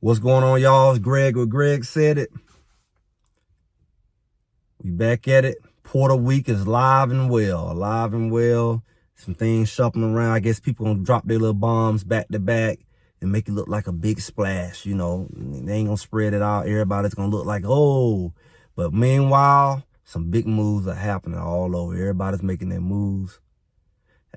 What's going on, y'all? It's Greg with Greg Said It. We back at it. Porter Week is alive and well. Some things shuffling around. I guess people gonna drop their little bombs back to back and make it look like a big splash. You know, they ain't gonna spread it out. Everybody's gonna look like, oh. But meanwhile, some big moves are happening all over. Everybody's making their moves.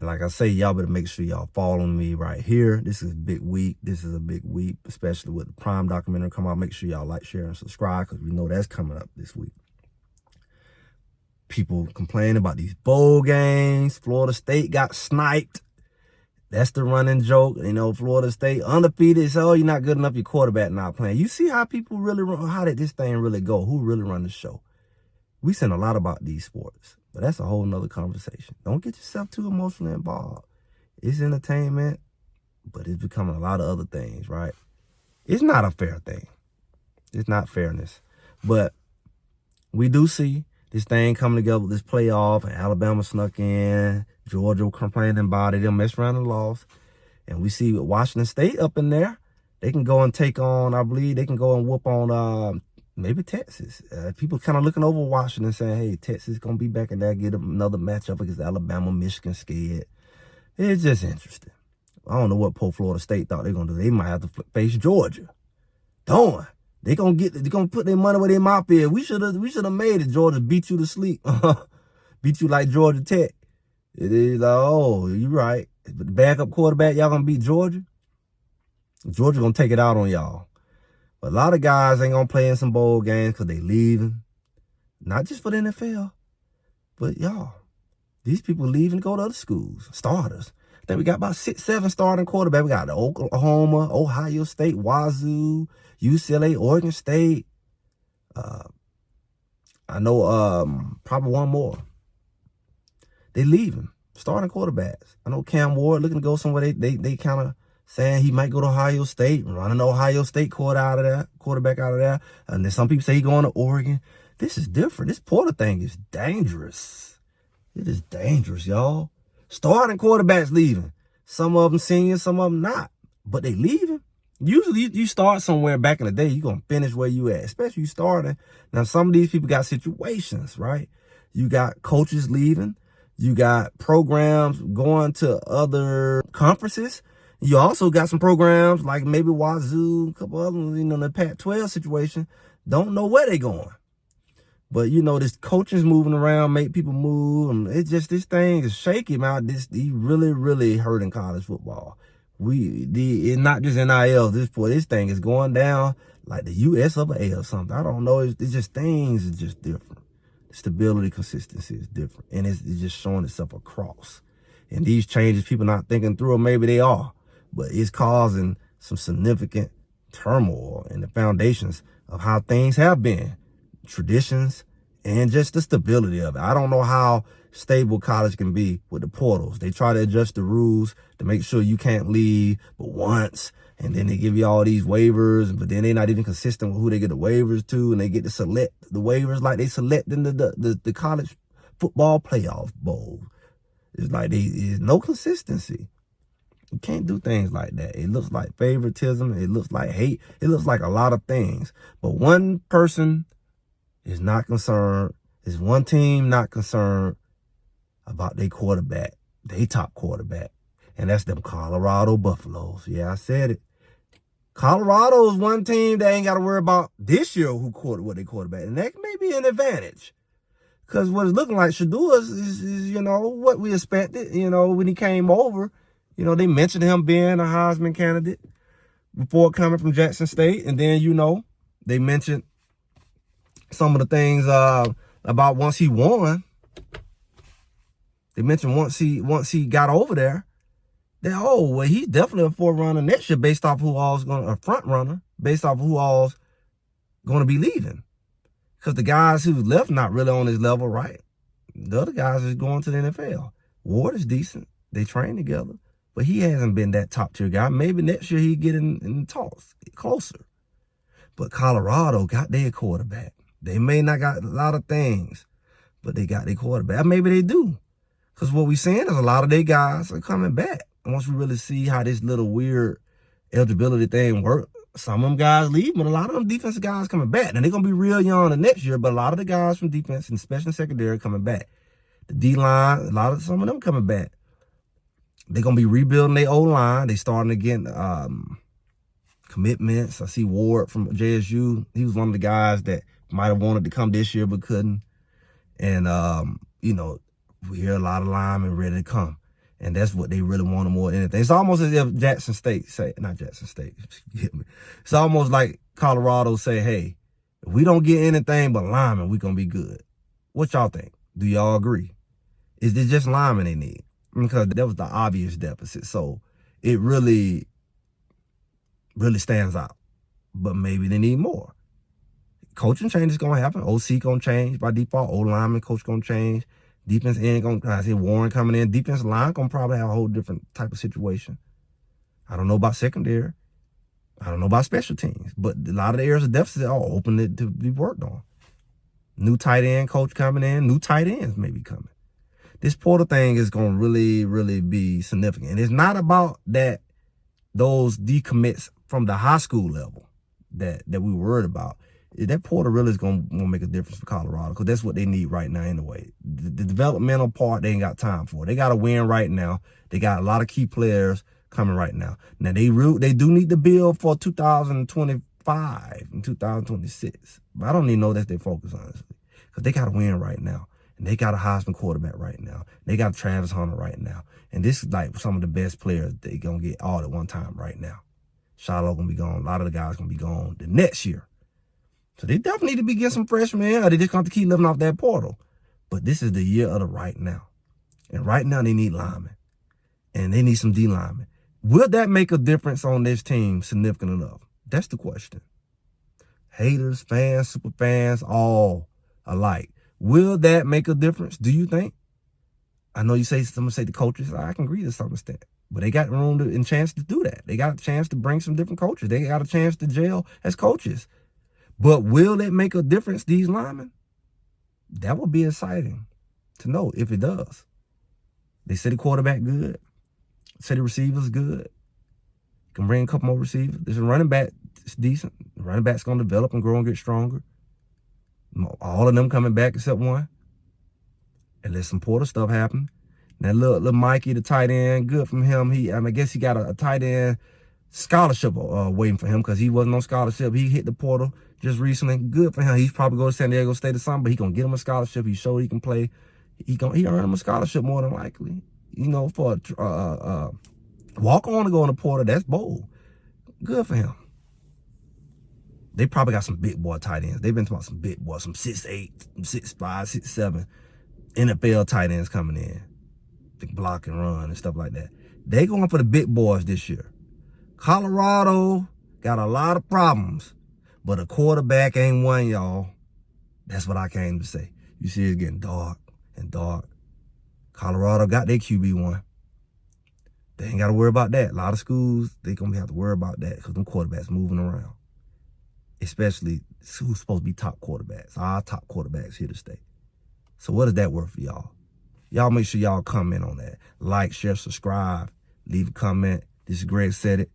And like I say, y'all better make sure y'all following me right here. This is a big week. This is a big week, especially with the Prime documentary come out. Make sure y'all like, share, and subscribe because we know that's coming up this week. People complaining about these bowl games. Florida State got sniped. That's the running joke. You know, Florida State undefeated. So, you're not good enough. Your quarterback not playing. You see how people really run? How did this thing really go? Who really run the show? We send a lot about these sports. But that's a whole nother conversation. Don't get yourself too emotionally involved. It's entertainment, but it's becoming a lot of other things, right? It's not a fair thing. It's not fairness. But we do see this thing coming together with this playoff, and Alabama snuck in. Georgia complaining about it. They messed around and lost. And we see with Washington State up in there, they can go and take on, I believe, they can go and whoop on maybe Texas. People kind of looking over Washington saying, hey, Texas is going to be back in there, get another matchup against Alabama, Michigan scared. It's just interesting. I don't know what poor Florida State thought they were going to do. They might have to face Georgia. Darn. They're going to put their money where their mouth is. We should have made it. Georgia beat you to sleep. Beat you like Georgia Tech. It is like, oh, you're right. But the backup quarterback, y'all going to beat Georgia? Georgia going to take it out on y'all. But a lot of guys ain't going to play in some bowl games because they leaving. Not just for the NFL. But y'all, these people leaving to go to other schools. Starters. I think we got about 6, 7 starting quarterbacks. We got the Oklahoma, Ohio State, Wazoo, UCLA, Oregon State. I know probably one more. They leaving. Starting quarterbacks. I know Cam Ward looking to go somewhere. They kind of saying he might go to Ohio State, running Ohio State quarterback out of there. And then some people say he going to Oregon. This is different. This Porter thing is dangerous. It is dangerous, y'all. Starting quarterbacks leaving. Some of them seniors, some of them not. But they leaving. Usually you start somewhere back in the day, you're going to finish where you at, especially you starting. Now, some of these people got situations, right? You got coaches leaving. You got programs going to other conferences. You also got some programs like maybe Wazoo, a couple of them, you know, in the Pac-12 situation, don't know where they're going. But, you know, this coaching's moving around, make people move. And it's just, this thing is shaky, man. He really, really hurting college football. It's not just NIL. This thing is going down like the US of A or something. I don't know. It's just things is just different. Stability, consistency is different. And it's just showing itself across. And these changes, people not thinking through, or maybe they are. But it's causing some significant turmoil in the foundations of how things have been, traditions, and just the stability of it. I don't know how stable college can be with the portals. They try to adjust the rules to make sure you can't leave but once, and then they give you all these waivers, but then they're not even consistent with who they get the waivers to, and they get to select the waivers like they select in the college football playoff bowl. It's like there's no consistency. You can't do things like that. It looks like favoritism. It looks like hate. It looks like a lot of things. But one person is not concerned. Is one team not concerned about their quarterback, their top quarterback. And that's them Colorado Buffaloes. Yeah, I said it. Colorado is one team that ain't got to worry about this year what they quarterback. And that may be an advantage. Because what it's looking like, Shedeur is, you know, what we expected. You know, when he came over, you know, they mentioned him being a Heisman candidate before coming from Jackson State. And then, you know, they mentioned some of the things about once he won. They mentioned once he got over there, that, oh, well, he's definitely a forerunner next year based off who all's a front runner, based off who all's going to be leaving. Because the guys who left not really on his level, right? The other guys is going to the NFL. Ward is decent. They train together. But he hasn't been that top-tier guy. Maybe next year he get in talks closer. But Colorado got their quarterback. They may not got a lot of things, but they got their quarterback. Maybe they do. Because what we're seeing is a lot of their guys are coming back. And once we really see how this little weird eligibility thing works, some of them guys leave, but a lot of them defensive guys coming back. And they're going to be real young the next year, but a lot of the guys from defense, and especially secondary, coming back. The D-line, some of them coming back. They're going to be rebuilding their O-line. They starting to get commitments. I see Ward from JSU. He was one of the guys that might have wanted to come this year but couldn't. And, you know, we hear a lot of linemen ready to come. And that's what they really wanted more than anything. It's almost as if Jackson State not Jackson State, you get me. It's almost like Colorado say, hey, if we don't get anything but linemen, we're going to be good. What y'all think? Do y'all agree? Is it just linemen they need? Because that was the obvious deficit. So it really stands out. But maybe they need more. Coaching change is going to happen. OC going to change by default. O-lineman coach going to change. Defense end going to, I see Warren coming in. Defense line going to probably have a whole different type of situation. I don't know about secondary. I don't know about special teams. But a lot of the areas of deficit are open to be worked on. New tight end coach coming in. New tight ends may be coming. This portal thing is going to really, really be significant. And it's not about those decommits from the high school level that we were worried about. That portal really is going to make a difference for Colorado because that's what they need right now anyway. The developmental part, they ain't got time for. They got to win right now. They got a lot of key players coming right now. Now, they do need to build for 2025 and 2026. But I don't even know that's their focus, honestly, because they got to win right now. And they got a Heisman quarterback right now. They got Travis Hunter right now. And this is like some of the best players they going to get all at one time right now. Shiloh going to be gone. A lot of the guys going to be gone the next year. So they definitely need to be getting some freshmen in, or they just going to keep living off that portal. But this is the year of the right now. And right now they need linemen. And they need some D linemen. Will that make a difference on this team significant enough? That's the question. Haters, fans, super fans, all alike. Will that make a difference, do you think? I know someone say the coaches, I can agree to some extent. But they got room and chance to do that. They got a chance to bring some different coaches. They got a chance to gel as coaches. But will it make a difference, these linemen? That would be exciting to know if it does. They say the quarterback good. Say the receiver's good. Can bring a couple more receivers. There's a running back that's decent. The running back's going to develop and grow and get stronger. All of them coming back except one. And let some portal stuff happen. Now, little Mikey, the tight end, good from him. I guess he got a tight end scholarship waiting for him because he wasn't on scholarship. He hit the portal just recently. Good for him. He's probably going to San Diego State or something, but he's going to get him a scholarship. He showed he can play. He earned him a scholarship more than likely. You know, for a walk-on to go in the portal, that's bold. Good for him. They probably got some big boy tight ends. They've been talking about some big boys, some 6'8", 6'5", 6'7", NFL tight ends coming in. They block and run and stuff like that. They going for the big boys this year. Colorado got a lot of problems, but a quarterback ain't one, y'all. That's what I came to say. You see it's getting dark and dark. Colorado got their QB1. They ain't got to worry about that. A lot of schools, they going to have to worry about that because them quarterbacks moving around. Especially who's supposed to be top quarterbacks. Our top quarterbacks here to stay. So what is that worth for y'all? Y'all make sure y'all comment on that. Like, share, subscribe, leave a comment. This is Greg Said It,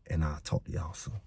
and I'll talk to y'all soon.